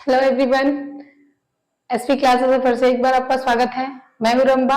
Hello everyone, SP classes में फिर से एक बार आपका स्वागत है। मैं हूं रंबा,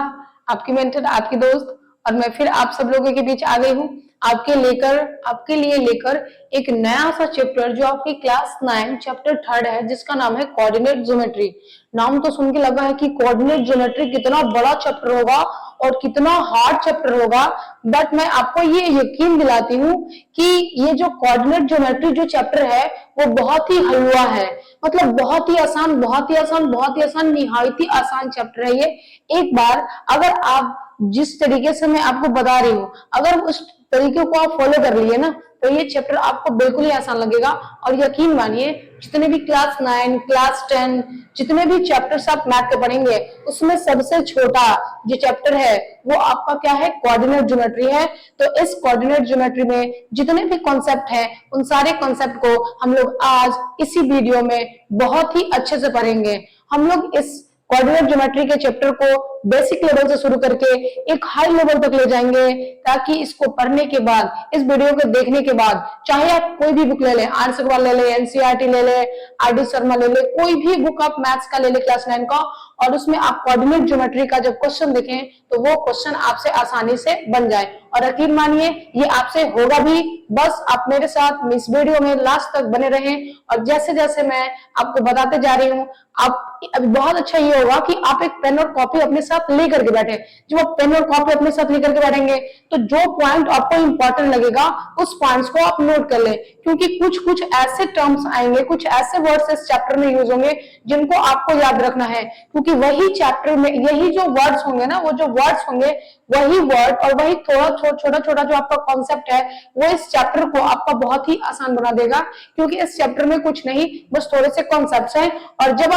आपकी मेंटर, आपकी दोस्त, और मैं फिर आप सब लोगों के बीच आ गई हूं आपके लिए लेकर एक नया सा चैप्टर जो आपकी क्लास 9 चैप्टर 3 है, जिसका नाम है कोऑर्डिनेट ज्योमेट्री। नाम तो सुन के लगा है कि कोऑर्डिनेट ज्योमेट्री कितना बड़ा चैप्टर होगा और कितना हार्ड चैप्टर होगा, बट मैं आपको ये यकीन दिलाती हूँ कि ये जो कोऑर्डिनेट ज्योमेट्री जो चैप्टर है वो बहुत ही हलवा है। मतलब बहुत ही आसान, बहुत ही आसान, बहुत ही आसान, निहायत ही आसान चैप्टर है ये। एक बार अगर आप जिस तरीके से मैं आपको बता रही हूँ, अगर उस तरीके को आप फॉलो कर लिए ना, तो ये चैप्टर आपको बिल्कुल ही आसान लगेगा। और यकीन मानिए, जितने भी क्लास 9, क्लास 10, जितने भी चैप्टर्स आप मैथ के पढ़ेंगे, उसमें सबसे छोटा जो चैप्टर है वो आपका क्या है, कोऑर्डिनेट ज्योमेट्री है। तो इस कोऑर्डिनेट ज्योमेट्री में जितने भी कॉन्सेप्ट हैं, उन सारे कॉन्सेप्ट को हम लोग आज इसी वीडियो में बहुत ही अच्छे से पढ़ेंगे। हम लोग इस कोऑर्डिनेट ज्योमेट्री के चैप्टर को बेसिक लेवल से शुरू करके एक हाई लेवल तक ले जाएंगे, ताकि इसको पढ़ने के बाद, इस वीडियो को देखने के बाद, चाहे आप कोई भी बुक ले लें, आर अग्रवाल ले लें, एनसीईआरटी ले लें, आर.डी. शर्मा ले लें, कोई भी बुक आप मैथ्स का ले लें क्लास 9 का, और उसमें आप कोऑर्डिनेट ज्योमेट्री का जब क्वेश्चन देखें तो वो क्वेश्चन आपसे आसानी से बन जाए। और यकीन मानिए, ये आपसे होगा भी। बस आप मेरे साथ इस वीडियो में लास्ट तक बने रहें, और जैसे जैसे मैं आपको बताते जा रही हूँ, आप बहुत अच्छा ये होगा कि आप एक पेन और कॉपी अपने साथ लेकर के बैठे। जब आप पेन और कॉपी अपने साथ लेकर के बैठेंगे तो जो पॉइंट आपको इंपॉर्टेंट लगेगा उस पॉइंट्स को आप नोट कर लें, क्योंकि कुछ कुछ ऐसे टर्म्स आएंगे, कुछ ऐसे वर्ड्स इस चैप्टर में यूज होंगे जिनको आपको याद रखना है, क्योंकि वही चैप्टर में यही जो वर्ड्स होंगे ना, वो जो वर्ड्स होंगे वही वर्ड और वही थोड़ा छोटा छोटा जो आपका कॉन्सेप्ट है, वो इस चैप्टर को आपका बहुत ही आसान बना देगा। क्योंकि इस चैप्टर में कुछ नहीं, बस थोड़े से कॉन्सेप्ट्स हैं। और जब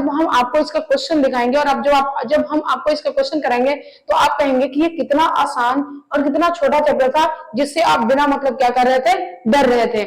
हम आपको इसका क्वेश्चन दिखाएंगे, और जब हम आपको इसका क्वेश्चन कराएंगे, तो आप कहेंगे कि ये कितना आसान और कितना छोटा चैप्टर था, जिससे आप बिना मतलब क्या कर रहे थे, डर रहे थे।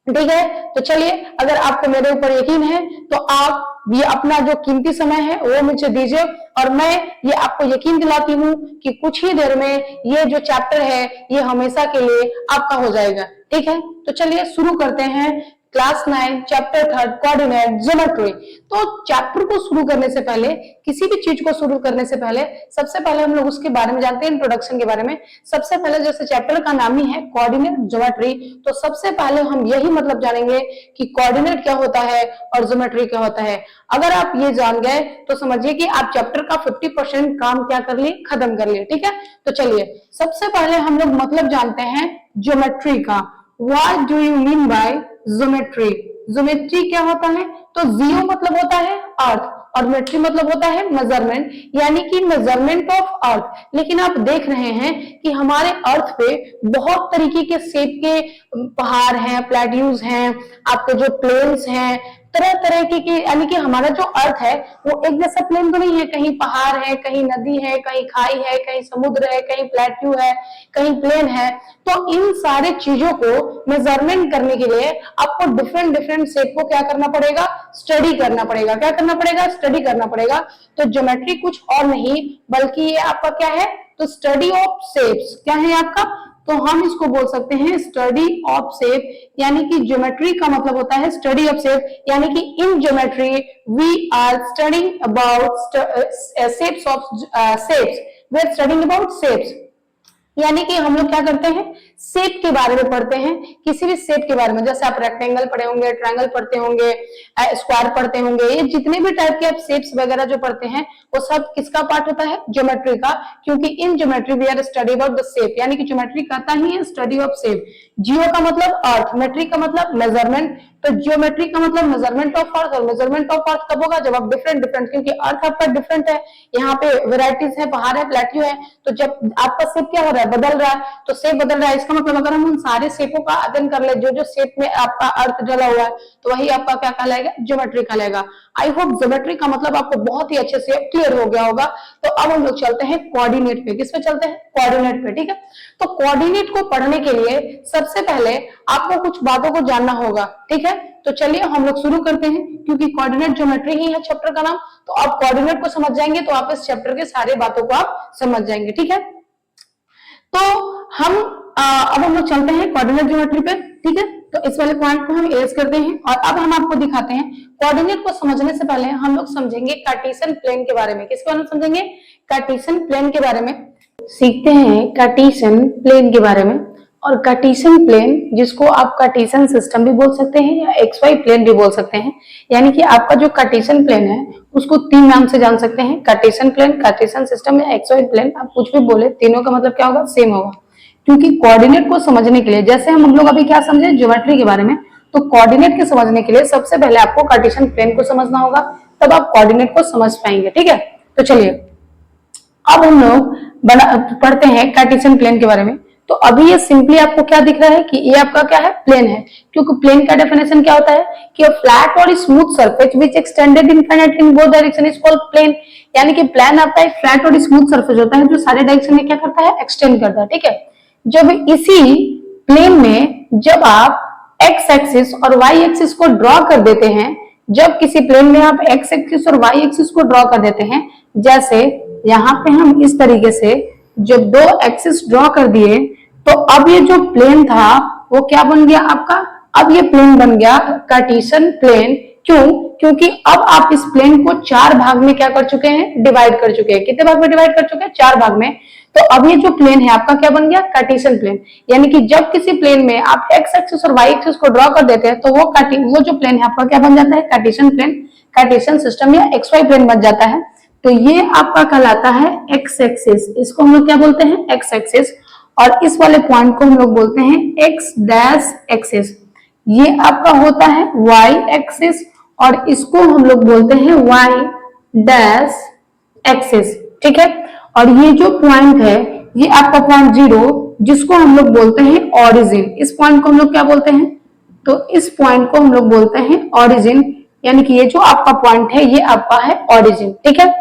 ठीक है, तो चलिए, अगर आपको मेरे ऊपर यकीन है तो आप ये अपना जो कीमती समय है वो मुझे दीजिए, और मैं ये आपको यकीन दिलाती हूँ कि कुछ ही देर में ये जो चैप्टर है ये हमेशा के लिए आपका हो जाएगा। ठीक है, तो चलिए शुरू करते हैं क्लास 9 चैप्टर 3 कोऑर्डिनेट ज्योमेट्री। तो चैप्टर को शुरू करने से पहले, किसी भी चीज को शुरू करने से पहले, सबसे पहले हम लोग उसके बारे में जानते हैं, इंट्रोडक्शन के बारे में। सबसे पहले, जैसे चैप्टर का नाम ही है कोऑर्डिनेट ज्योमेट्री, तो सबसे पहले हम यही मतलब जानेंगे कि कोऑर्डिनेट क्या होता है और ज्योमेट्री क्या होता है। अगर आप ये जान गए तो समझिए कि आप चैप्टर का 50% काम क्या कर लिए, खत्म कर लिए। ठीक है, तो चलिए सबसे पहले हम लोग मतलब जानते हैं ज्योमेट्री का। What do you mean by geometry? Geometry क्या होता है? तो जियो मतलब होता है अर्थ, और मेट्री मतलब होता है मेजरमेंट, यानी कि मेजरमेंट ऑफ अर्थ। लेकिन आप देख रहे हैं कि हमारे अर्थ पे बहुत तरीके के शेप के पहाड़ हैं, प्लेट्यूज हैं, आपके जो प्लेन्स हैं, तरह तरह के, यानी कि हमारा जो अर्थ है वो एक जैसा प्लेन तो नहीं है। कहीं पहाड़ है, कहीं नदी है, कहीं खाई है, कहीं समुद्र है, कहीं प्लेट्यू है, कहीं प्लेन है। तो इन सारे चीजों को मेजरमेंट करने के लिए आपको डिफरेंट डिफरेंट शेप को क्या करना पड़ेगा, स्टडी करना पड़ेगा। क्या करना पड़ेगा? स्टडी करना पड़ेगा। तो ज्योमेट्री कुछ और नहीं बल्कि ये आपका क्या है, तो स्टडी ऑफ शेप्स। क्या है आपका? तो हम इसको बोल सकते हैं स्टडी ऑफ शेप, यानी कि ज्योमेट्री का मतलब होता है स्टडी ऑफ शेप, यानी कि in geometry we are studying about shapes of shapes, we are studying about shapes. यानी कि हम लोग क्या करते हैं, शेप के बारे में पढ़ते हैं, किसी भी शेप के बारे में। जैसे आप रेक्टेंगल पढ़े होंगे, ट्रायंगल पढ़ते होंगे, स्क्वायर पढ़ते होंगे, ये जितने भी टाइप के आप शेप्स वगैरह जो पढ़ते हैं वो सब किसका पार्ट होता है, ज्योमेट्री का। क्योंकि in geometry we are study about the shape, यानी कि ज्योमेट्री कहता ही है स्टडी ऑफ शेप। जियो का मतलब अर्थ, मेट्री का मतलब मेजरमेंट, तो ज्योमेट्री का मतलब मेजरमेंट ऑफ अर्थ। और मेजरमेंट ऑफ अर्थ कब होगा? जब आप डिफरेंट डिफरेंट, क्योंकि अर्थ आपका डिफरेंट है, यहाँ पे वेराइटीज है, पहाड़ है, प्लेट्यू है, तो जब आपका शेप क्या हो रहा है, बदल रहा है, तो शेप बदल रहा है, इसका मतलब अगर हम उन सारे शेपों का अध्ययन कर ले, जो जो शेप में आपका अर्थ डला हुआ है, तो वही आपका क्या कहलाएगा, ज्योमेट्री कहलाएगा। आई होप ज्योमेट्री का मतलब आपको बहुत ही अच्छे से क्लियर हो गया होगा। तो अब हम लोग चलते हैं कोऑर्डिनेट पे। किस पे चलते हैं? कोऑर्डिनेट पे। ठीक है, तो कोऑर्डिनेट को पढ़ने के लिए सबसे पहले आपको कुछ बातों को जानना होगा। ठीक है, तो चलिए हम लोग शुरू करते हैं, क्योंकि कोऑर्डिनेट ज्योमेट्री ही है चैप्टर का नाम। तो आप कोऑर्डिनेट को समझ जाएंगे तो आप इस चैप्टर के सारे बातों को आप समझ जाएंगे। ठीक है, तो अब हम लोग चलते हैं कोऑर्डिनेट ज्योमेट्री पे। ठीक है, तो इस वाले पॉइंट को हम एज करते हैं, और अब हम आपको दिखाते हैं कोऑर्डिनेट को समझने से पहले हम लोग समझेंगे कार्टेशियन प्लेन के बारे में। किसके बारे में समझेंगे? कार्टेशियन प्लेन के बारे में सीखते हैं, कार्टेशियन प्लेन के बारे में। और कार्टेशियन प्लेन जिसको आप कार्टेशियन सिस्टम भी बोल सकते हैं या एक्स वाई प्लेन भी बोल सकते हैं, यानी कि आपका जो कार्टेशियन प्लेन है उसको 3 नाम से जान सकते हैं, कार्टेशियन प्लेन, कार्टेशियन सिस्टम या एक्स वाई प्लेन। आप कुछ भी बोले, तीनों का मतलब क्या होगा? सेम होगा। क्योंकि कोऑर्डिनेट को समझने के लिए, जैसे हम लोग अभी क्या समझे ज्योमेट्री के बारे में, तो कोऑर्डिनेट के समझने के लिए सबसे पहले आपको कार्टेशियन प्लेन को समझना होगा, तब आप कोऑर्डिनेट को समझ पाएंगे। ठीक है, तो चलिए अब हम लोग पढ़ते हैं कार्टेशियन प्लेन के बारे में। तो अभी ये सिंपली आपको क्या दिख रहा है कि ये आपका क्या है? प्लेन है। क्योंकि प्लेन का डेफिनेशन क्या होता है कि अ फ्लैट और smooth surface which extended infinitely in both direction is called plane. यानी कि प्लेन आपका एक फ्लैट और स्मूथ सरफेस होता है जो सारे डायरेक्शन में क्या करता है? एक्सटेंड करता है। ठीक है, जब इसी प्लेन में जब आप एक्स एक्सिस और वाई एक्सिस को ड्रॉ कर देते हैं, जब किसी प्लेन में आप एक्स एक्सिस और वाई एक्सिस को ड्रॉ कर देते हैं, जैसे यहाँ पे हम इस तरीके से जब 2 एक्सिस ड्रॉ कर दिए, तो अब ये जो प्लेन था वो क्या बन गया आपका? अब ये प्लेन बन गया कार्टेशियन प्लेन। क्यों? क्योंकि अब आप इस प्लेन को 4 भाग में क्या कर चुके हैं? डिवाइड कर चुके हैं। कितने भाग में डिवाइड कर चुके हैं? 4 भाग में। तो अब ये जो प्लेन है आपका क्या बन गया? Cartesian plane. यानी कि जब किसी प्लेन में आप एक्स एक्सिस और वाई एक्सिस को ड्रॉ कर देते हैं, तो वो जो प्लेन है आपका क्या बन जाता है? कार्टेशियन प्लेन, कार्टेशियन सिस्टम या एक्स वाई प्लेन बन जाता है। तो ये आपका कहलाता है एक्स एक्सिस। इसको हम लोग क्या बोलते हैं? X axis. और इस वाले पॉइंट को हम लोग बोलते हैं एक्स डैश एक्सिस। ये आपका होता है वाई एक्सिस और इसको हम लोग बोलते हैं वाई डैश एक्सिस। ठीक है, और ये जो पॉइंट है ये आपका पॉइंट 0, जिसको हम लोग बोलते हैं ऑरिजिन। इस पॉइंट को हम लोग क्या बोलते हैं? तो इस पॉइंट को हम लोग बोलते हैं ऑरिजिन। यानी कि ये जो आपका पॉइंट है ये आपका है ऑरिजिन। ठीक है,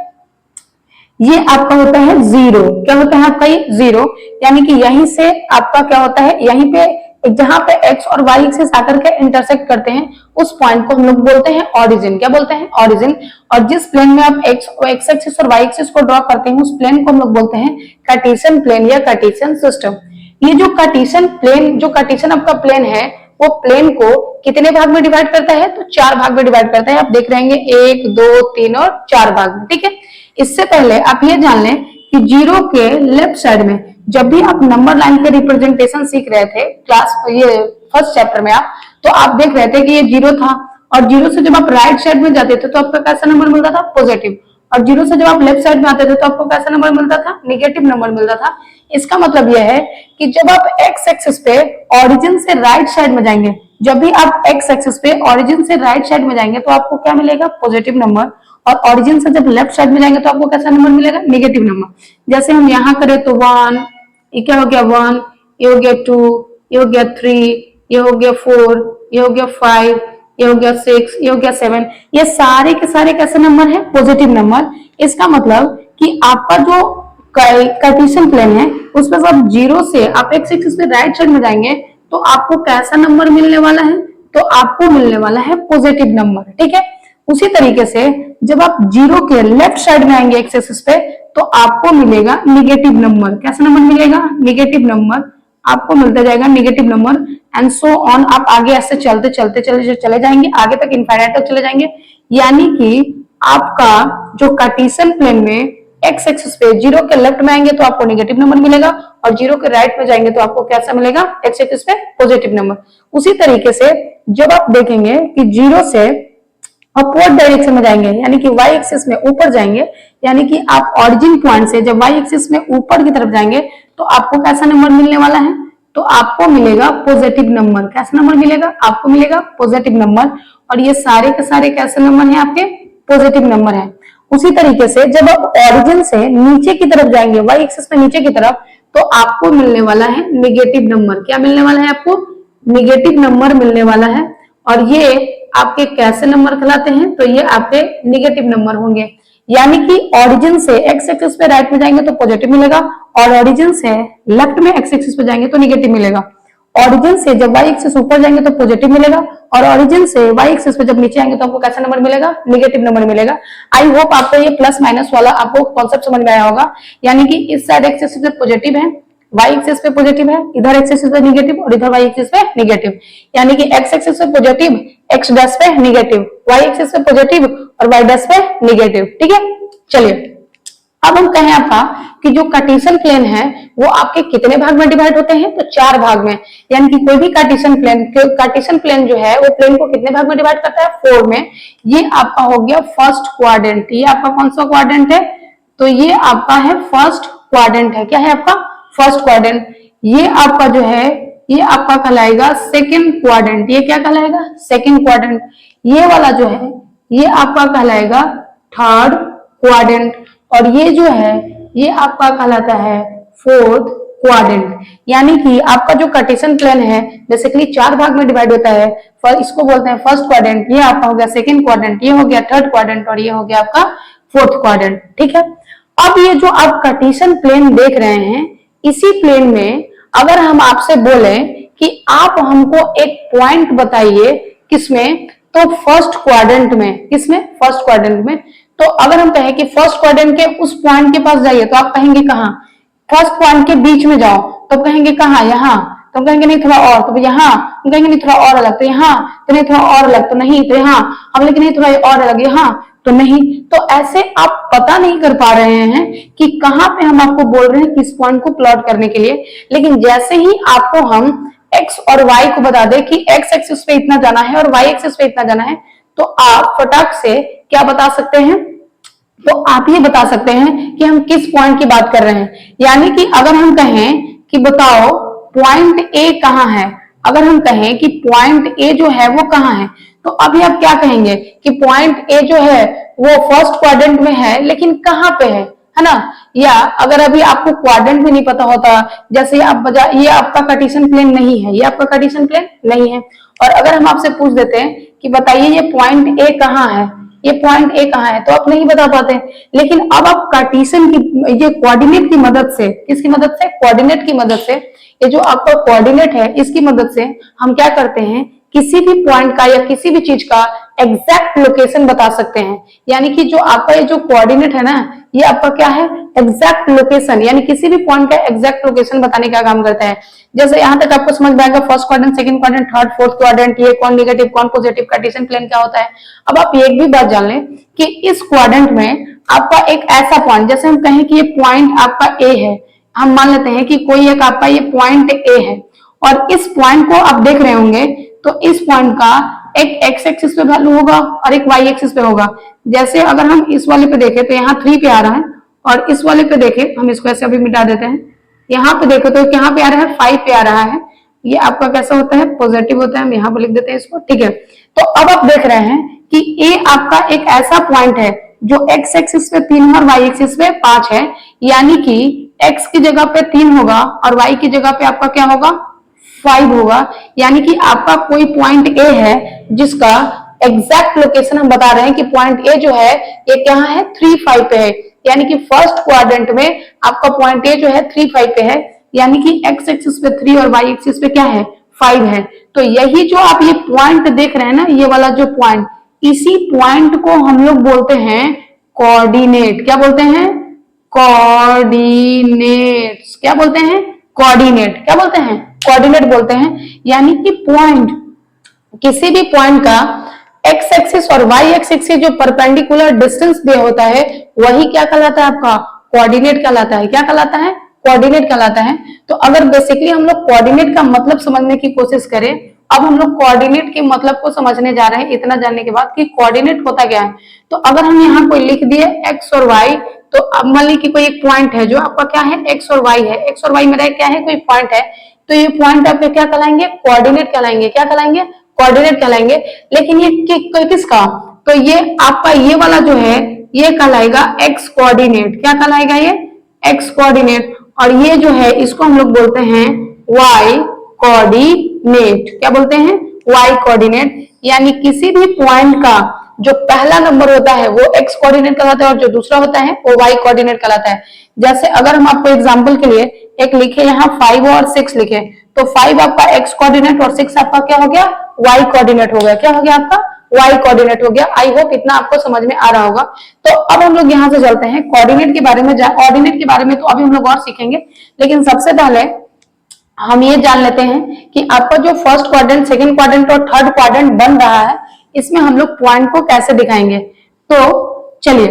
ये आपका होता है 0। क्या होता है आपका? ये 0। यानी कि यहीं से आपका क्या होता है? यहीं पे जहां पे x और y एक्सिस आकर के इंटरसेक्ट करते हैं, उस पॉइंट को हम लोग बोलते हैं ऑरिजिन। क्या बोलते हैं? ऑरिजिन। और जिस प्लेन में आप x एक्सिस और y एक्सिस को ड्रॉ करते हैं, उस प्लेन को हम लोग बोलते हैं कार्टेशियन प्लेन या कार्टेशियन सिस्टम। ये जो कार्टेशियन प्लेन, जो कार्टेशियन आपका प्लेन है, वो प्लेन को कितने भाग में डिवाइड करता है? तो 4 भाग में डिवाइड करता है। आप देख रहे हैं 1, 2, 3 और 4 भाग में। ठीक है, इससे पहले आप ये जान लें कि 0 के लेफ्ट साइड में, जब भी आप नंबर लाइन के रिप्रेजेंटेशन सीख रहे थे क्लास ये फर्स्ट चैप्टर में, तो आप देख रहे थे कि ये 0 था, और 0 से जब आप राइट साइड में जाते थे तो आपका कैसा नंबर मिलता था? पॉजिटिव। और 0 से जब आप लेफ्ट साइड में आते थे तो आपको कैसा नंबर मिलता था? नेगेटिव नंबर मिलता था। इसका मतलब यह है कि जब आप एक्स एक्सिस पे ऑरिजिन से राइट साइड में जाएंगे, जब भी आप एक्स एक्सिस पे ऑरिजिन से राइट साइड में जाएंगे तो आपको क्या मिलेगा? Positive number. और ऑरिजिन से जब लेफ्ट साइड में जाएंगे तो आपको कैसा नंबर मिलेगा? Negative number. जैसे हम यहाँ करें तो 1, ये क्या हो गया? 1, ये हो गया 2, ये हो गया 3, ये हो गया 4, ये हो गया 5, ये हो गया 6, ये हो गया 7। ये सारे के सारे कैसे नंबर है? Positive number. इसका मतलब कि आपका जो कार्टेशियन प्लेन है उसमें सब 0 से आप एक्स एक्सिस पे राइट साइड में जाएंगे तो आपको कैसा नंबर मिलने वाला है? तो आपको मिलने वाला है पॉजिटिव नंबर। ठीक है, उसी तरीके से जब आप 0 के लेफ्ट साइड में आएंगे एक्स एक्सिस पे तो आपको मिलेगा नेगेटिव नंबर। कैसा नंबर मिलेगा? नेगेटिव नंबर आपको मिलता जाएगा, negative number. And so on, आप आगे ऐसे चलते चलते चले जाएंगे, आगे तक इनफाइनाइट तक चले जाएंगे। यानी कि आपका जो कार्टेशियन प्लेन में एक्स एक्सिस पे 0 के लेफ्ट में आएंगे तो आपको नेगेटिव नंबर मिलेगा, और 0 के राइट में जाएंगे तो आपको कैसा मिलेगा? एक्स एक्सिस पे पॉजिटिव नंबर। उसी तरीके से जब आप देखेंगे कि 0 से अपवर्ड डायरेक्शन में जाएंगे, यानी कि y एक्सिस में ऊपर जाएंगे, यानी कि आप ऑरिजिन पॉइंट से जब y एक्सिस में ऊपर की तरफ जाएंगे तो आपको कैसा नंबर मिलने वाला है? तो आपको मिलेगा पॉजिटिव नंबर। कैसा नंबर मिलेगा? आपको मिलेगा पॉजिटिव नंबर। और ये सारे के सारे कैसे नंबर हैं? आपके पॉजिटिव नंबर हैं। उसी तरीके से जब आप ऑरिजिन से नीचे की तरफ जाएंगे, y एक्सिस में नीचे की तरफ, तो आपको मिलने वाला है नेगेटिव नंबर। क्या मिलने वाला है आपको? नेगेटिव नंबर मिलने वाला है। और ये आपके कैसे नंबर कहलाते हैं? तो ये आपके नेगेटिव नंबर होंगे। यानी कि ऑरिजिन से एक्स एक्सिस पे राइट में जाएंगे तो पॉजिटिव मिलेगा, और ऑरिजिन से लेफ्ट में एक्स एक्सिस पे जाएंगे तो नेगेटिव मिलेगा। ऑरिजिन से जब वाई एक्सिस ऊपर जाएंगे तो पॉजिटिव मिलेगा, और ऑरिजिन से वाई एक्सिस पे जब नीचे आएंगे तो आपको कैसा नंबर मिलेगा? नेगेटिव नंबर मिलेगा। आई होप आपको ये प्लस माइनस वाला आपको कॉन्सेप्ट समझ में आया होगा। यानी कि इस साइड एक्स एक्सिस पे पॉजिटिव है y एक्सिस पे पॉजिटिव है, इधर x एक्सिस पे निगेटिव और इधर y एक्सिस पे निगेटिव, यानी कि x एक्सिस पे पॉजिटिव, x डैश पे निगेटिव, y एक्सिस पे पॉजिटिव और y डैश पे निगेटिव। ठीक है, चलिए अब हम कहें आपका कि जो कार्टेशियन प्लेन है वो आपके कितने भाग में डिवाइड होते हैं, तो 4 भाग में, यानी कि कोई भी कार्टेशियन प्लेन जो है वो प्लेन को कितने भाग में डिवाइड करता है, 4 में। ये आपका हो गया फर्स्ट क्वाड्रेंट। ये आपका कौन सा क्वाड्रेंट है, तो ये आपका है फर्स्ट क्वाड्रेंट है। क्या है आपका फर्स्ट क्वाड्रेंट। ये आपका जो है ये आपका कहलाएगा सेकंड क्वाड्रेंट। ये क्या कहलाएगा, सेकंड क्वाड्रेंट। ये वाला जो है ये आपका कहलाएगा थर्ड क्वाड्रेंट और ये जो है ये आपका कहलाता है फोर्थ क्वाड्रेंट। यानी कि आपका जो कार्टेशियन प्लेन है बेसिकली 4 भाग में डिवाइड होता है। इसको बोलते हैं फर्स्ट क्वाड्रेंट, ये आपका हो गया सेकंड क्वाड्रेंट, ये हो गया थर्ड क्वाड्रेंट और ये हो गया आपका फोर्थ क्वाड्रेंट। ठीक है, अब ये जो आप कार्टेशियन प्लेन देख रहे हैं, इसी प्लेन में अगर हम आपसे बोले कि आप हमको एक पॉइंट बताइए, किसमें, तो फर्स्ट क्वाड्रेंट में। किसमें, फर्स्ट क्वाड्रेंट में। तो अगर हम कहें कि फर्स्ट क्वाड्रेंट के उस पॉइंट के पास जाइए, तो आप कहेंगे कहां, फर्स्ट पॉइंट के बीच में जाओ, तो कहेंगे कहां, यहां, तो कहेंगे नहीं थोड़ा और, तो यहाँ हम कहेंगे नहीं थोड़ा और अलग, तो यहाँ, तो नहीं थोड़ा और अलग, तो नहीं, तो यहाँ हम लेकिन नहीं थोड़ा और अलग, यहाँ तो नहीं। तो ऐसे आप पता नहीं कर पा रहे हैं कि कहां पे हम आपको बोल रहे हैं किस पॉइंट को प्लॉट करने के लिए। लेकिन जैसे ही आपको हम x और y को बता दे कि x एक्सिस पे इतना जाना है और y एक्सिस पे इतना जाना है, तो आप फटाक से क्या बता सकते हैं, तो आप ये बता सकते हैं कि हम किस पॉइंट की बात कर रहे हैं। यानी कि अगर हम कहें कि बताओ पॉइंट ए कहां है, अगर हम कहें कि पॉइंट ए जो है वो कहां है, तो अभी आप क्या कहेंगे कि पॉइंट ए जो है वो फर्स्ट क्वाड्रेंट में है, लेकिन कहां पे है ना। या अगर अभी आपको क्वाड्रेंट भी नहीं पता होता, जैसे आप ये आपका कार्टेशियन प्लेन नहीं है, ये आपका कार्टेशियन प्लेन नहीं है, और अगर हम आपसे पूछ देते हैं कि बताइए ये पॉइंट ए कहां है, ये पॉइंट ए कहां है, तो आप नहीं बता पाते। लेकिन अब आप कार्टेशियन की ये कोऑर्डिनेट की मदद से, किसकी मदद से, कोऑर्डिनेट की मदद से, ये जो आपका कोऑर्डिनेट है इसकी मदद से हम क्या करते हैं, किसी भी पॉइंट का या किसी भी चीज का एग्जैक्ट लोकेशन बता सकते हैं। यानी कि जो आपका ये जो कोऑर्डिनेट है ना, ये आपका क्या है, एग्जैक्ट लोकेशन, यानी किसी भी पॉइंट का एग्जैक्ट लोकेशन बताने का काम करता है। जैसे यहां तक आपको समझ में आएगा, first quadrant, second quadrant, third, fourth quadrant, ये कौन नेगेटिव कौन पॉजिटिव, कार्टेशियन प्लेन क्या होता है। अब आप एक भी बात जान लें कि इस क्वाड्रेंट में आपका एक ऐसा पॉइंट, जैसे हम कहें कि ये पॉइंट आपका ए है, हम मान लेते हैं कि कोई एक आपका ये पॉइंट ए है, और इस पॉइंट को आप देख रहे होंगे, तो इस पॉइंट का एक x एक्सिस पे वैल्यू होगा और एक y एक्सिस पे होगा। जैसे अगर हम इस वाले पे देखें तो यहाँ 3 पे आ रहा है, और इस वाले पे देखें, हम इसको ऐसे अभी मिटा देते हैं, यहाँ पे देखो तो यहाँ पे आ रहा है 5 पे आ रहा है। ये आपका कैसा होता है, पॉजिटिव होता है, हम यहाँ पे लिख देते हैं इसको। ठीक है, तो अब आप देख रहे हैं कि ए आपका एक ऐसा पॉइंट है जो x एक्सिस पे 3 और y एक्सिस पे 5 है, यानी कि x की जगह पे 3 होगा और y की जगह पे आपका क्या होगा, 5 होगा। यानी कि आपका कोई पॉइंट ए है जिसका एग्जैक्ट लोकेशन हम बता रहे हैं कि पॉइंट ए जो है ये क्या है, 3, 5 पे है। यानी कि फर्स्ट क्वाड्रेंट में आपका पॉइंट ए जो है 3, 5 पे है, यानी कि x एक्सिस पे 3 और y एक्सिस पे क्या है, 5 है। तो यही जो आप ये पॉइंट देख रहे हैं ना, ये वाला जो पॉइंट, इसी पॉइंट को हम लोग बोलते हैं कोऑर्डिनेट। क्या बोलते हैं, कोऑर्डिनेट्स। क्या बोलते हैं, कोऑर्डिनेट। क्या बोलते हैं, कोऑर्डिनेट बोलते हैं। यानी कि पॉइंट, किसी भी पॉइंट का x एक्सिस और y एक्सिस से जो परपेंडिकुलर डिस्टेंस दिया होता है वही क्या कहलाता है, आपका कोऑर्डिनेट कहलाता है। क्या कहलाता है, कोऑर्डिनेट कहलाता है। तो अगर बेसिकली हम लोग कोऑर्डिनेट का मतलब समझने की कोशिश करें, अब हम लोग कोऑर्डिनेट के मतलब को समझने जा रहे हैं, इतना जानने के बाद कि कोऑर्डिनेट होता क्या है। तो अगर हम यहाँ कोई लिख दिए x और y, तो अब मान ली कि कोई एक पॉइंट है जो आपका क्या है, x और y है, x और y मेरा क्या है, कोई पॉइंट है, तो ये पॉइंट आपके क्या कहलाएंगे, कोऑर्डिनेट कहलाएंगे। क्या कहलाएंगे, कोऑर्डिनेट कहलाएंगे। लेकिन ये किसका, तो ये आपका ये वाला जो है ये कहलाएगा x कोऑर्डिनेट। क्या कहलाएगा, ये x कोऑर्डिनेट। और ये जो है इसको हम लोग बोलते हैं y कोऑर्डिनेट। क्या बोलते हैं, y कोऑर्डिनेट। यानी किसी भी पॉइंट का जो पहला नंबर होता है वो x कोऑर्डिनेट कहलाता है और जो दूसरा होता है वो y कोऑर्डिनेट कहलाता है। जैसे अगर हम आपको एग्जांपल के लिए एक लिखे, यहाँ 5 और 6 लिखे, तो 5 आपका x कोऑर्डिनेट और 6 आपका क्या हो गया, y कोऑर्डिनेट हो गया। क्या हो गया आपका, वाई कोऑर्डिनेट हो गया। आई होप इतना आपको समझ में आ रहा होगा। तो अब हम लोग यहाँ से चलते हैं कोऑर्डिनेट के बारे में। ऑर्डिनेट के बारे में तो अभी हम लोग और सीखेंगे, लेकिन सबसे पहले हम ये जान लेते हैं कि आपका जो फर्स्ट क्वाड्रेंट, सेकंड क्वाड्रेंट और थर्ड क्वाड्रेंट बन रहा है, इसमें हम लोग पॉइंट को कैसे दिखाएंगे। तो चलिए,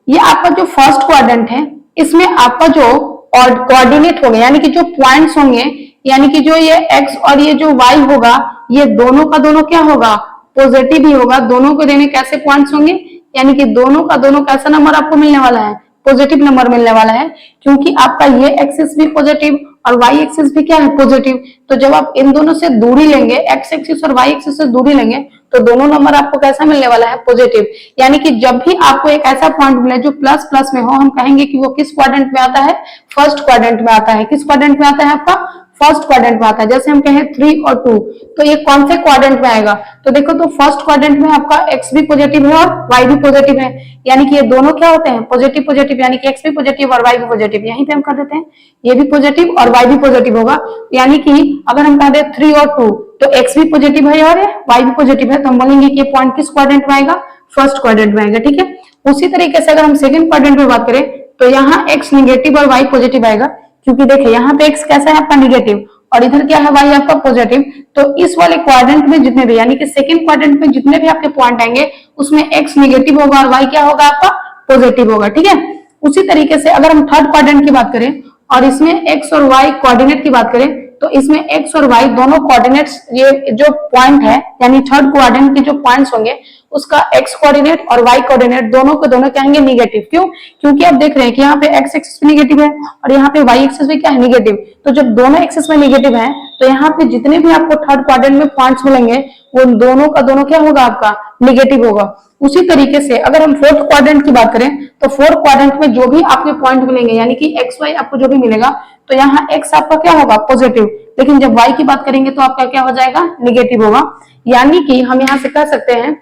ये आपका जो फर्स्ट क्वाड्रेंट है, इसमें आपका जो कोऑर्डिनेट होंगे यानी कि जो पॉइंट्स होंगे, यानी कि जो ये x और ये जो y होगा, ये दोनों का दोनों क्या होगा, पॉजिटिव ही होगा। दोनों को देने कैसे पॉइंट्स होंगे, यानी कि दोनों का दोनों कैसा नंबर आपको मिलने वाला है, पॉजिटिव नंबर मिलने वाला है, क्योंकि आपका ये एक्सिस भी पॉजिटिव और y एक्सिस भी क्या है, पॉजिटिव। तो जब आप इन दोनों से दूरी लेंगे, x एक्सिस और y एक्सिस से दूरी लेंगे, तो दोनों नंबर आपको कैसा मिलने वाला है, पॉजिटिव। यानी कि जब भी आपको एक ऐसा पॉइंट मिले जो प्लस प्लस में हो, हम कहेंगे कि वो किस क्वाड्रेंट में आता है, फर्स्ट क्वाड्रेंट में आता है। किस क्वाड्रेंट में आता है आपका, फर्स्ट क्वाड्रेंट में आता है। जैसे हम कहें 3 और 2, तो ये कौन से क्वाड्रेंट में आएगा, तो देखो, तो फर्स्ट क्वाड्रेंट में आपका x भी पॉजिटिव है और y भी पॉजिटिव है, यानी कि ये दोनों क्या होते हैं, पॉजिटिव पॉजिटिव, यानी कि x भी पॉजिटिव और y भी पॉजिटिव। यहीं पे हम कर देते हैं, ये भी पॉजिटिव और y भी पॉजिटिव होगा। यानी कि अगर हम कह दे 3 और 2, तो x भी पॉजिटिव है और y भी पॉजिटिव है, तो हम बोलेंगे कि ये पॉइंट किस क्वाड्रेंट में आएगा, फर्स्ट क्वाड्रेंट में आएगा। ठीक है। उसी तरीके से अगर हम सेकंड क्वाड्रेंट में बात करें, तो यहाँ x निगेटिव और y पॉजिटिव आएगा, क्योंकि देखिए यहाँ पे x कैसा है आपका, निगेटिव, और इधर क्या है, y आपका पॉजिटिव। तो इस वाले क्वाड्रेंट में जितने भी, यानी कि सेकंड क्वाड्रेंट में जितने भी आपके पॉइंट आएंगे, उसमें x निगेटिव होगा और y क्या होगा आपका, पॉजिटिव होगा। ठीक है। उसी तरीके से अगर हम थर्ड क्वाड्रेंट की बात करें और इसमें x और y कोऑर्डिनेट की बात करें, तो इसमें x और y दोनों कोऑर्डिनेट्स, ये जो पॉइंट है यानी थर्ड क्वाड्रेंट के जो पॉइंट्स होंगे, उसका x कोऑर्डिनेट और y कोऑर्डिनेट दोनों के दोनों क्या होंगे, निगेटिव। क्यों, क्योंकि आप देख रहे हैं कि यहाँ पे x एक्सिस भी निगेटिव है और यहाँ पे y एक्सिस भी क्या है, निगेटिव। तो जब दोनों एक्सिस में निगेटिव है, तो यहाँ पे जितने भी आपको थर्ड क्वाड्रेंट में पॉइंट्स मिलेंगे, वो दोनों का दोनों क्या होगा, आपका निगेटिव होगा। उसी तरीके से अगर हम फोर्थ क्वाड्रेंट की बात करें, तो फोर्थ क्वाड्रेंट में जो भी आपके पॉइंट मिलेंगे, यानी कि एक्स वाई आपको जो भी मिलेगा, तो यहाँ x आपका क्या होगा, पॉजिटिव, लेकिन जब y की बात करेंगे तो आपका क्या हो जाएगा, निगेटिव होगा। यानी कि हम यहाँ से कह सकते हैं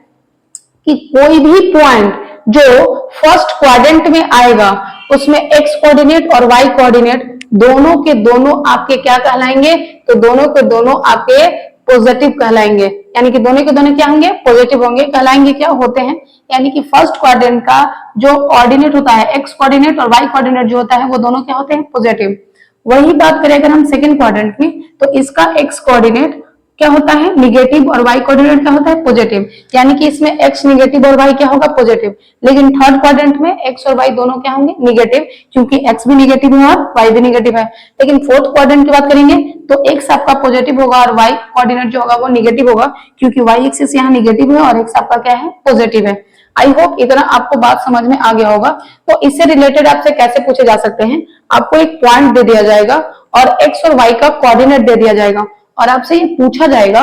कि कोई भी पॉइंट जो फर्स्ट क्वाड्रेंट में आएगा, उसमें x कोऑर्डिनेट और y कोऑर्डिनेट दोनों के दोनों आपके क्या कहलाएंगे, तो दोनों के दोनों आपके पॉजिटिव कहलाएंगे। यानी कि दोनों के दोनों क्या होंगे, पॉजिटिव होंगे। कहलाएंगे क्या होते हैं, यानी कि फर्स्ट क्वाड्रेंट का जो कोऑर्डिनेट होता है, x कोऑर्डिनेट और y कोऑर्डिनेट जो होता है, वो दोनों क्या होते हैं, पॉजिटिव। वही बात करें अगर हम सेकंड क्वाड्रेंट में, तो इसका x कोऑर्डिनेट क्या होता है, निगेटिव, और y कोऑर्डिनेट क्या होता है, पॉजिटिव। यानी कि इसमें x निगेटिव और y क्या होगा, पॉजिटिव। लेकिन थर्ड क्वाड्रेंट में x और y दोनों क्या होंगे, निगेटिव, क्योंकि x भी निगेटिव है और y भी निगेटिव है। लेकिन फोर्थ क्वाड्रेंट की बात करेंगे, तो x आपका पॉजिटिव होगा और y कोऑर्डिनेट जो होगा वो निगेटिव होगा, क्योंकि y एक्सिस यहाँ निगेटिव है और x आपका क्या है, पॉजिटिव है। आई होप इतना आपको बात समझ में आ गया होगा। तो इससे रिलेटेड आपसे कैसे पूछे जा सकते हैं, आपको एक पॉइंट दे दिया जाएगा और x और y का कोऑर्डिनेट दे दिया जाएगा, और आपसे ये पूछा जाएगा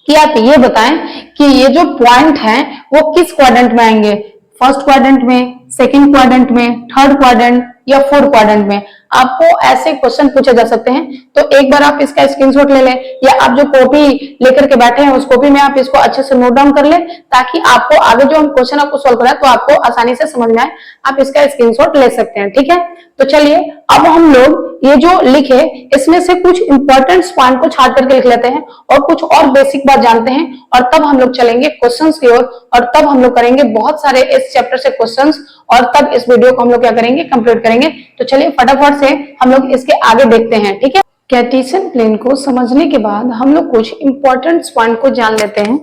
कि आप ये बताएं कि ये जो पॉइंट हैं वो किस क्वाड्रेंट में आएंगे, फर्स्ट क्वाड्रेंट में, सेकंड क्वाड्रेंट में, थर्ड क्वाड्रेंट या फोर्थ क्वाड्रेंट में। आपको ऐसे क्वेश्चन पूछे जा सकते हैं। तो एक बार आप इसका स्क्रीनशॉट ले लें, या आप जो कॉपी लेकर के बैठे हैं उस कॉपी में आप इसको अच्छे से नोट डाउन कर लें, ताकि आपको आगे जो हम क्वेश्चन आपको सॉल्व कराएं तो आपको आसानी से समझ में आए। आप इसका स्क्रीनशॉट ले सकते हैं। ठीक है। तो चलिए, अब हम लोग ये जो लिखे, इसमें से कुछ इंपॉर्टेंट पॉइंट को छाट करके लिख लेते हैं और कुछ और बेसिक बात जानते हैं, और तब हम लोग चलेंगे क्वेश्चंस की ओर, और तब हम लोग करेंगे बहुत सारे इस चैप्टर से क्वेश्चंस, और तब इस वीडियो को हम लोग क्या करेंगे, कंप्लीट करेंगे। तो चलिए फटाफट से हम लोग इसके आगे देखते हैं। ठीक है। कार्टेशियन प्लेन को समझने के बाद हम लोग कुछ इंपॉर्टेंट पॉइंट को जान लेते हैं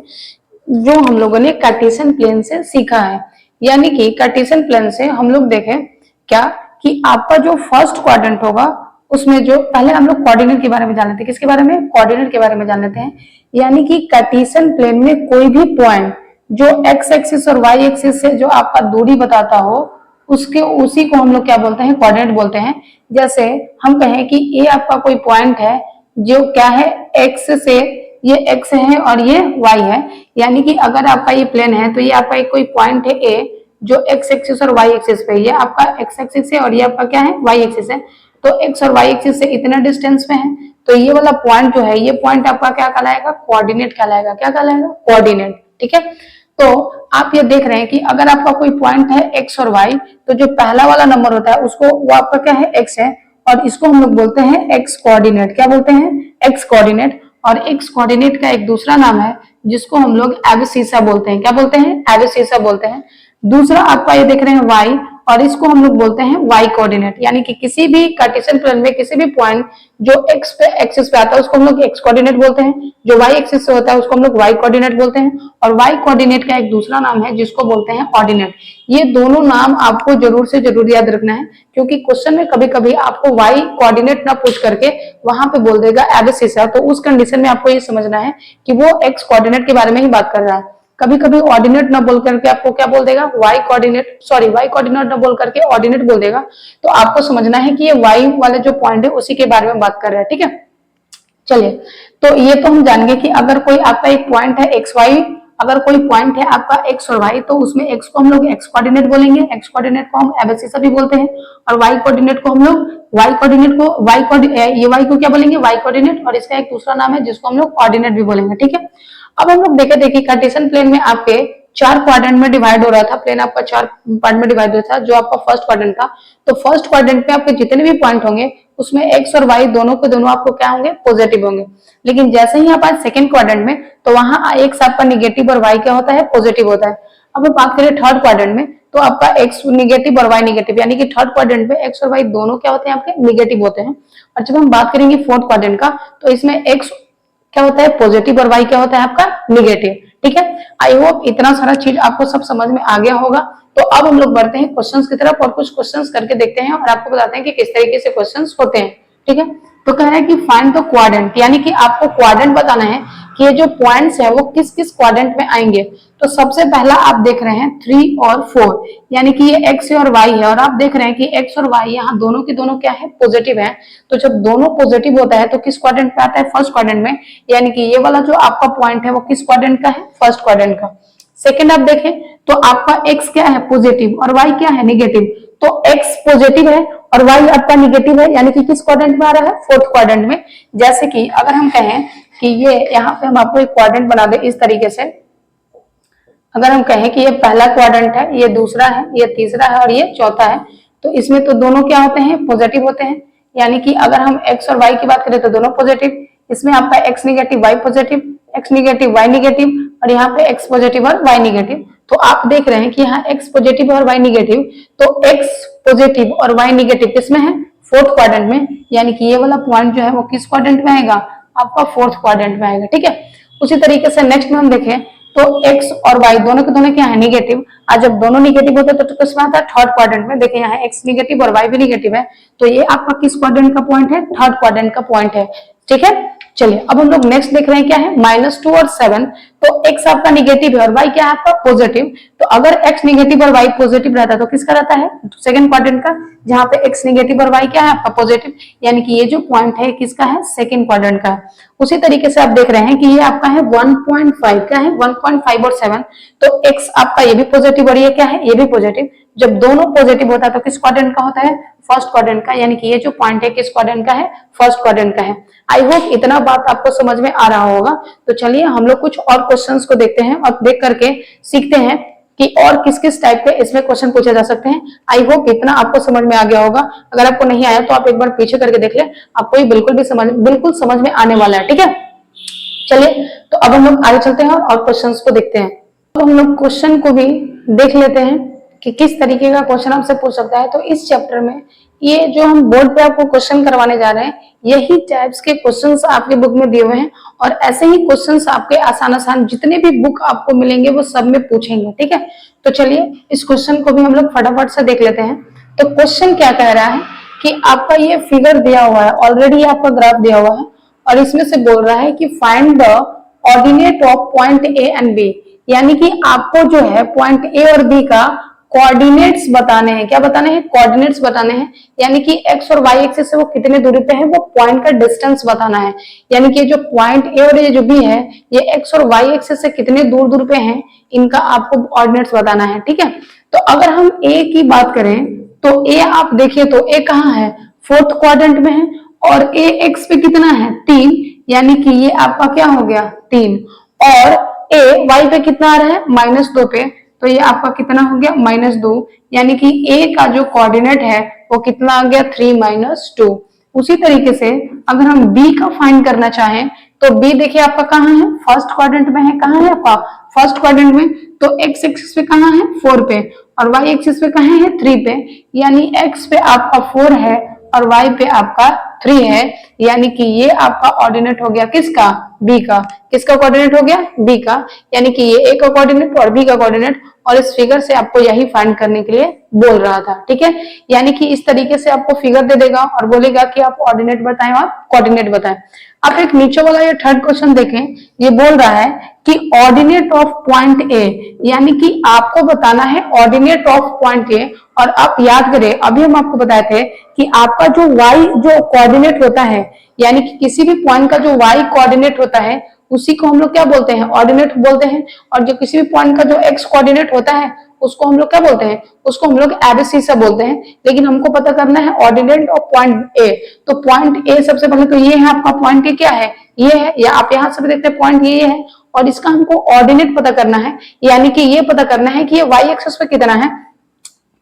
जो हम लोगों ने कार्टेशियन प्लेन से सीखा है। यानी कि कार्टेशियन प्लेन से हम लोग देखें क्या कि आपका जो फर्स्ट क्वाड्रेंट होगा, उसमें जो पहले हम लोग कोऑर्डिनेट के बारे में जान लेते हैं। किसके बारे में, कोऑर्डिनेट के बारे में जान लेते हैं। यानी कि कार्टेशियन प्लेन में कोई भी पॉइंट जो x एक्सिस और y एक्सिस से जो आपका दूरी बताता हो, उसी को हम लोग क्या बोलते हैं, कोऑर्डिनेट बोलते हैं। जैसे हम कहें कि ये आपका कोई पॉइंट है जो क्या है, x से, ये x है और ये y है। यानी कि अगर आपका ये प्लेन है, तो ये आपका एक कोई पॉइंट है a जो x एक्सिस और y एक्सिस पे, ये आपका x एक्सिस है और ये आपका क्या है, y एक्सिस है। तो x और y एक्सिस से इतना डिस्टेंस पे है, तो ये वाला पॉइंट जो है, ये पॉइंट आपका क्या कहलाएगा, कोऑर्डिनेट कहलाएगा। क्या कहलाएगा, कोऑर्डिनेट। ठीक है। तो आप ये देख रहे हैं कि अगर आपका कोई पॉइंट है x और y, तो जो पहला वाला नंबर होता है उसको, वो आपका क्या है, x है, और इसको हम लोग बोलते हैं x कोऑर्डिनेट। क्या बोलते हैं, x कोऑर्डिनेट। और x कोऑर्डिनेट का एक दूसरा नाम है जिसको हम लोग एब्सिसा बोलते हैं। क्या बोलते हैं? एब्सिसा बोलते हैं। दूसरा आपका ये देख रहे हैं वाई, और इसको हम लोग बोलते हैं वाई कोऑर्डिनेट, यानी कि किसी भी कार्टेशियन प्लेन में किसी भी पॉइंट जो एक्स पे एक्सिस पे आता है उसको हम लोग एक्स कोऑर्डिनेट बोलते हैं, जो वाई एक्सिस से होता है उसको हम लोग वाई कोऑर्डिनेट बोलते हैं, और वाई कोऑर्डिनेट का एक दूसरा नाम है जिसको बोलते हैं ऑर्डिनेट। ये दोनों नाम आपको जरूर से जरूर याद रखना है, क्योंकि क्वेश्चन में कभी कभी आपको वाई कोऑर्डिनेट ना पूछ करके वहां पे बोल देगा एब्सिसा, तो उस कंडीशन में आपको ये समझना है कि वो एक्स कोऑर्डिनेट के बारे में ही बात कर रहा है। कभी कभी ऑर्डिनेट ना बोल करके आपको क्या बोल देगा, Y coordinate, sorry Y coordinate ना बोल करके ऑर्डिनेट बोल देगा, तो आपको समझना है कि ये वाई वाले जो पॉइंट है उसी के बारे में बात कर रहा है। ठीक है, चलिए, तो ये तो हम जान गए कि अगर कोई आपका एक पॉइंट है एक्स वाई, अगर कोई पॉइंट है आपका एक्स और वाई, तो उसमें एक्स को हम लोग एक्स कोऑर्डिनेट बोलेंगे, एक्स कोऑर्डिनेट को हम एब्सिसा भी बोलते हैं, और वाई कोऑर्डिनेट को हम लोग वाई कोऑर्डिनेट को ये वाई को क्या बोलेंगे, वाई कोऑर्डिनेट, और इसका एक दूसरा नाम है जिसको हम लोग ऑर्डिनेट भी बोलेंगे। ठीक है, अब हम लोग देखिए कार्टेशियन प्लेन में आपके चार क्वाड्रेंट में डिवाइड हो रहा था, प्लेन आपका चार पार्ट में डिवाइड हो रहा था, जो आपका फर्स्ट क्वाड्रेंट था। तो फर्स्ट क्वाड्रेंट में आपके जितने भी पॉइंट होंगे उसमें एक्स और वाई दोनों के दोनों आपको क्या होंगे, पॉजिटिव होंगे। लेकिन जैसे ही आप आए सेकंड क्वाड्रेंट में, तो वहां एक्स आपका निगेटिव और वाई क्या होता है, पॉजिटिव होता है। अब हम बात करें थर्ड क्वाड्रेंट में, तो आपका एक्स निगेटिव और वाई निगेटिव, यानी कि थर्ड क्वाड्रेंट में एक्स और वाई दोनों क्या होते हैं, आपके निगेटिव होते हैं। और जब हम बात करेंगे फोर्थ क्वाड्रेंट का, तो इसमें एक्स क्या होता है, पॉजिटिव, और वाई क्या होता है आपका निगेटिव। ठीक है, आई होप इतना सारा चीज आपको सब समझ में आ गया होगा। तो अब हम लोग बढ़ते हैं क्वेश्चंस की तरफ, और कुछ क्वेश्चंस करके देखते हैं और आपको बताते हैं कि किस तरीके से क्वेश्चंस होते हैं। ठीक है, तो कह रहा है कि फाइंड द क्वाड्रेंट, यानी कि आपको क्वाड्रेंट बताना है कि ये जो पॉइंट्स है वो किस किस क्वाड्रेंट में आएंगे। तो सबसे पहला आप देख रहे हैं 3 और 4, यानी कि ये एक्स और वाई है, और आप देख रहे हैं कि एक्स और वाई यहाँ दोनों के दोनों क्या है, पॉजिटिव है। तो जब दोनों पॉजिटिव होता है तो किस क्वाड्रेंट पे आता है, फर्स्ट क्वाड्रेंट में, यानी कि ये वाला जो आपका पॉइंट है वो किस क्वाड्रेंट का है, फर्स्ट क्वाड्रेंट का। सेकंड आप देखें तो आपका एक्स क्या है, पॉजिटिव, और वाई क्या है, निगेटिव। तो एक्स पॉजिटिव है और वाई आपका निगेटिव है, यानी कि किस क्वाड्रेंट में आ रहा है, फोर्थ क्वाड्रेंट में। जैसे कि अगर हम कहें कि ये यहाँ पे हम आपको एक क्वाड्रेंट बना दे इस तरीके से, अगर हम कहें कि ये पहला क्वाड्रेंट है, ये दूसरा है, ये तीसरा है और ये चौथा है, तो इसमें तो दोनों क्या होते हैं, पॉजिटिव होते हैं। यानी कि अगर हम एक्स और वाई की बात करें तो दोनों पॉजिटिव, इसमें आपका X negative Y positive, X negative Y negative, और यहाँ पे एक्स पॉजिटिव और वाई निगेटिव। तो आप देख रहे हैं कि यहाँ एक्स पॉजिटिव और वाई निगेटिव, तो एक्स पॉजिटिव और वाई निगेटिव किसमें है, फोर्थ क्वाड्रेंट में, यानी कि ये वाला पॉइंट जो है वो किस क्वाड्रेंट में आएगा, आपका फोर्थ क्वाड्रेंट में आएगा। ठीक है, उसी तरीके से नेक्स्ट में हम देखें तो एक्स और वाई दोनों के दोनों क्या है, निगेटिव। आज जब दोनों निगेटिव होते हैं तो किसमें आता है, थर्ड क्वाड्रेंट में। देखिए यहाँ एक्स निगेटिव और वाई भी निगेटिव है, तो ये आपका किस क्वाड्रेंट का पॉइंट है, थर्ड क्वाड्रेंट का पॉइंट है। ठीक है, चलिए अब हम लोग नेक्स्ट देख रहे हैं क्या है, -2 और 7। तो एक्स आपका निगेटिव है और वाई क्या है आपका पॉजिटिव। तो अगर एक्स निगेटिव और वाई पॉजिटिव रहता है तो किसका रहता है, सेकंड क्वाड्रेंट का, जहां पे एक्स निगेटिव और वाई क्या है आपका पॉजिटिव, यानी कि ये जो पॉइंट है किसका है, सेकंड क्वाड्रेंट का। उसी तरीके से आप देख रहे हैं कि ये आपका है 1.5, क्या है 1.5 और 7। तो एक्स आपका ये भी पॉजिटिव और ये क्या है, ये भी पॉजिटिव। जब दोनों पॉजिटिव होता है तो किस क्वाड्रेंट का होता है, फर्स्ट क्वाड्रेंट का, यानी कि ये जो पॉइंट है किस क्वाड्रेंट का है, फर्स्ट क्वाड्रेंट का है। आई होप इतना बात आपको समझ में आ रहा होगा। तो चलिए हम लोग कुछ और क्वेश्चंस को देखते हैं और देख करके सीखते हैं कि और किस किस टाइप के इसमें क्वेश्चन पूछे जा सकते हैं। आई होप इतना आपको समझ में आ गया होगा। अगर आपको नहीं आया तो आप एक बार पीछे करके देख ले, आपको ये बिल्कुल समझ में आने वाला है। ठीक है, चलिए तो अब हम लोग आगे चलते हैं और क्वेश्चंस को देखते हैं। तो हम लोग क्वेश्चन को भी देख लेते हैं कि किस तरीके का क्वेश्चन आपसे पूछ सकता है। तो इस चैप्टर में ये जो हम बोर्ड पे आपको क्वेश्चन करवाने जा रहे हैं, यही टाइप्स के क्वेश्चंस आपके बुक में दिए हुए हैं, और ऐसे ही क्वेश्चंस आपके आसान जितने भी बुक आपको मिलेंगे वो सब में पूछेंगे। ठीक है, तो चलिए इस क्वेश्चन को भी हम लोग फटाफट से देख लेते हैं। तो क्वेश्चन क्या कह रहा है कि आपका ये फिगर दिया हुआ है, ऑलरेडी आपका ग्राफ दिया हुआ है, और इसमें से बोल रहा है कि find the ordinate of point A and B, यानी कि आपको जो है पॉइंट ए और बी का कोऑर्डिनेट्स बताने हैं। क्या बताने हैं, कोऑर्डिनेट्स बताने हैं, यानी कि एक्स और वाई एक्सिस से वो कितने दूरी पे है, वो पॉइंट का डिस्टेंस बताना है। यानी कि जो पॉइंट ए और ये जो बी है, ये एक्स और वाई एक्सिस से कितने दूर दूर पे हैं, इनका आपको ऑर्डिनेट्स बताना है। ठीक है, तो अगर हम ए की बात करें तो ए आप देखिए तो ए कहाँ है, फोर्थ क्वाड्रेंट में है, और ए एक्स पे कितना है, 3, यानी कि ये आपका क्या हो गया, 3, और ए वाई पे कितना आ रहा है, -2 पे, तो ये आपका कितना हो गया, -2, यानी कि ए का जो कोऑर्डिनेट है वो कितना आ गया, 3 - 2। उसी तरीके से अगर हम बी का फाइंड करना चाहें तो बी देखिए आपका कहाँ है, फर्स्ट क्वाड्रेंट में है, कहाँ है आपका फर्स्ट क्वाड्रेंट में, तो एक्स एक्सिस पे कहाँ है 4 पे, और वाई एक्सिस पे कहाँ है 3 पे, यानी एक्स पे आपका 4 है और वाई पे आपका 3 है, यानी कि ये आपका ऑर्डिनेट हो गया किसका, बी का। किसका कोऑर्डिनेट हो गया, बी का, यानी कि ये ए का कोऑर्डिनेट और बी का कोऑर्डिनेट, और इस फिगर से आपको यही फाइंड करने के लिए बोल रहा था, ठीक है। यानी कि इस तरीके से आपको फिगर दे देगा और बोलेगा कि आप ऑर्डिनेट बताएं और कोऑर्डिनेट बताएं। आप एक नीचे वाला ये थर्ड क्वेश्चन देखें, ये बोल रहा है कि ऑर्डिनेट ऑफ पॉइंट ए, यानी कि आपको बताना है ऑर्डिनेट ऑफ पॉइंट ए। और आप याद करें, अभी हम आपको बताए थे कि आपका जो y जो कोऑर्डिनेट होता है, यानी कि किसी भी पॉइंट का जो y कोऑर्डिनेट होता है उसी को हम लोग क्या बोलते हैं, ऑर्डिनेट बोलते हैं। और जो किसी भी पॉइंट का जो x कोऑर्डिनेट होता है उसको हम लोग क्या बोलते हैं, उसको हम लोग एबसिसा बोलते हैं। लेकिन हमको पता करना है ऑर्डिनेट ऑफ पॉइंट ए, तो पॉइंट ए सबसे पहले तो ये है आपका पॉइंट ए, क्या है ये है, या आप यहाँ से भी देखते हैं पॉइंट ये है, और इसका हमको ऑर्डिनेट पता करना है, यानी कि ये पता करना है कि ये y एक्सिस पे कितना है।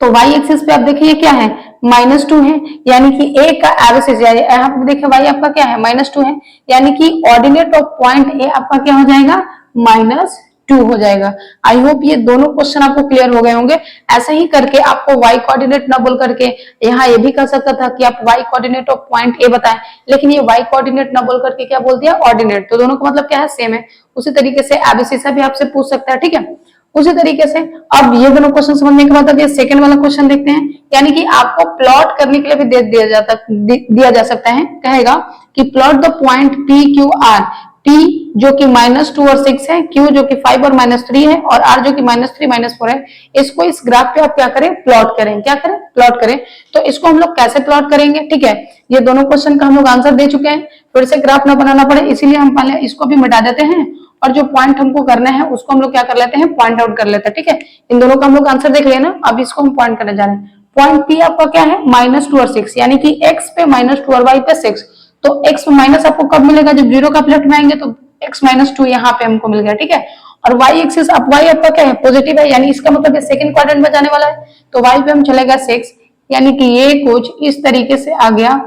तो y एक्सिस पे आप देखिए क्या है, -2 है, यानी कि a का एबसिस, यानी यहाँ पे देखिए y आपका क्या है -2 है, यानी कि ऑर्डिनेट ऑफ पॉइंट a आपका क्या हो जाएगा, -2 हो जाएगा। आई होप ये दोनों क्वेश्चन आपको क्लियर हो गए होंगे। ऐसे ही करके आपको y कोऑर्डिनेट ना बोल करके यहाँ ये भी कर सकता था कि आप y coordinate of point a बताएं, लेकिन ये y कोऑर्डिनेट ना बोल करके क्या बोल दिया, ऑर्डिनेट। तो दोनों का मतलब क्या है, सेम है। उसी तरीके से एबसिसा भी आपसे पूछ सकता है, ठीक है। उसी तरीके से अब ये दोनों क्वेश्चन समझने के बाद अब ये सेकंड वाला क्वेश्चन देखते हैं, यानी कि आपको प्लॉट करने के लिए भी दिया जा सकता है। कहेगा कि plot the point P Q R, P जो कि -2 और 6 है, Q जो कि 5 और -3 है, और R जो कि -3 -4 है, इसको इस ग्राफ पे आप क्या करें, प्लॉट करें। क्या करें, प्लॉट करें। तो इसको हम लोग कैसे प्लॉट करेंगे, ठीक है। ये दोनों क्वेश्चन का हम लोग आंसर दे चुके हैं, फिर से ग्राफ ना बनाना पड़े इसीलिए हम पहले इसको भी मिटा देते हैं, और जो पॉइंट हमको करना है उसको हम लोग क्या कर लेते हैं, पॉइंट आउट कर लेते हैं, ठीक है। इन दोनों का हम लोग आंसर देख लिया ना, अब इसको हम पॉइंट करने जा रहे हैं। पॉइंट P आपका क्या है, -2 और 6, यानी कि x पे -2 और y पे 6। तो x पे माइनस आपको कब मिलेगा, जब जीरो का लेफ्ट में आएंगे, तो x -2 यहाँ पे हमको मिल गया, ठीक है। और y एक्सिस, अब y आपका क्या है, पॉजिटिव है, यानी इसका मतलब ये सेकंड क्वाड्रेंट में जाने वाला है, तो y पे हम चलेगा 6, यानी कि ये कुछ इस तरीके से आ गया,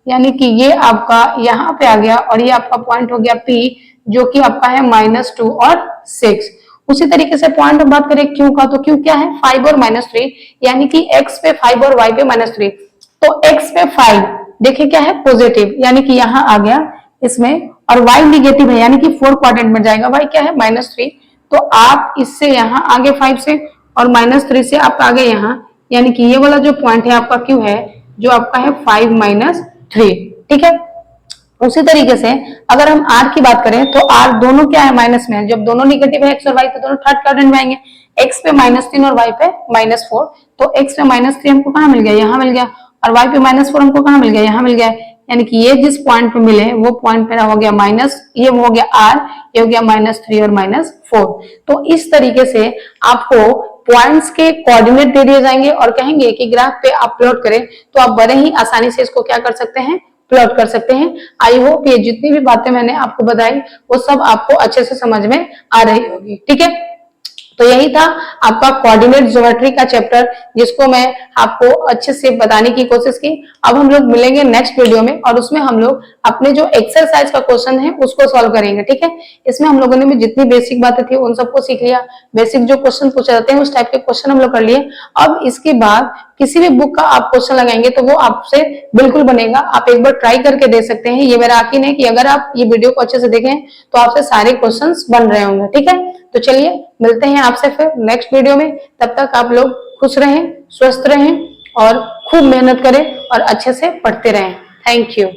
यानी कि ये आपका यहाँ पे आ गया, और ये आपका पॉइंट हो गया P जो कि आपका है -2 और 6। उसी तरीके से पॉइंट हम बात करें Q का, तो Q क्या है, 5 और -3, यानी कि x पे 5 और y पे -3। तो x पे 5 देखिए क्या है, पॉजिटिव, यानी कि यहाँ आ गया इसमें, और y निगेटिव है, यानी कि 4 क्वाड्रेंट में जाएगा, y क्या है -3। तो आप इससे यहाँ आगे 5 से, और -3 से आप आगे यहाँ, यानी कि ये वाला जो पॉइंट है आपका Q है, जो आपका है 5 -3, ठीक है। उसी तरीके से अगर हम r की बात करें, तो r दोनों क्या है, माइनस में है। जब दोनों निगेटिव है x और y, तो दोनों थर्ड क्वाड्रेंट में आएंगे, x पे -3 और y पे -4। तो x पे -3 हमको कहाँ मिल गया, यहाँ मिल गया, और y पे -4 हमको कहाँ मिल गया, यहाँ मिल गया। यानी कि ये जिस पॉइंट पे मिले वो पॉइंट मेरा हो गया माइनस, ये हो गया r, ये हो गया -3 और -4। तो इस तरीके से आपको पॉइंट्स के कोऑर्डिनेट दे दिए जाएंगे और कहेंगे कि ग्राफ पे आप प्लॉट करें, तो आप बड़े ही आसानी से इसको क्या कर सकते हैं, प्लॉट कर सकते हैं। आई होप ये जितनी भी बातें मैंने आपको बताई वो सब आपको अच्छे से समझ में आ रही होगी, ठीक है। तो यही था आपका कोऑर्डिनेट ज्योमेट्री का चैप्टर, जिसको मैं आपको अच्छे से बताने की कोशिश की। अब हम लोग मिलेंगे नेक्स्ट वीडियो में, और उसमें हम लोग अपने जो एक्सरसाइज का क्वेश्चन है उसको सॉल्व करेंगे, ठीक है। इसमें हम लोगों ने भी जितनी बेसिक बातें थी उन सबको सीख लिया, बेसिक जो क्वेश्चन पूछे जाते हैं उस टाइप के क्वेश्चन हम लोग कर लिए। अब इसके बाद किसी भी बुक का आप क्वेश्चन लगाएंगे तो वो आपसे बिल्कुल बनेगा। आप एक बार ट्राई करके दे सकते हैं। ये मेरा यकीन है कि अगर आप ये वीडियो को अच्छे से देखें तो आपसे सारे क्वेश्चंस बन रहे होंगे, ठीक है। तो चलिए मिलते हैं आपसे फिर नेक्स्ट वीडियो में। तब तक आप लोग खुश रहें, स्वस्थ रहें और खूब मेहनत करें और अच्छे से पढ़ते रहें। Thank you.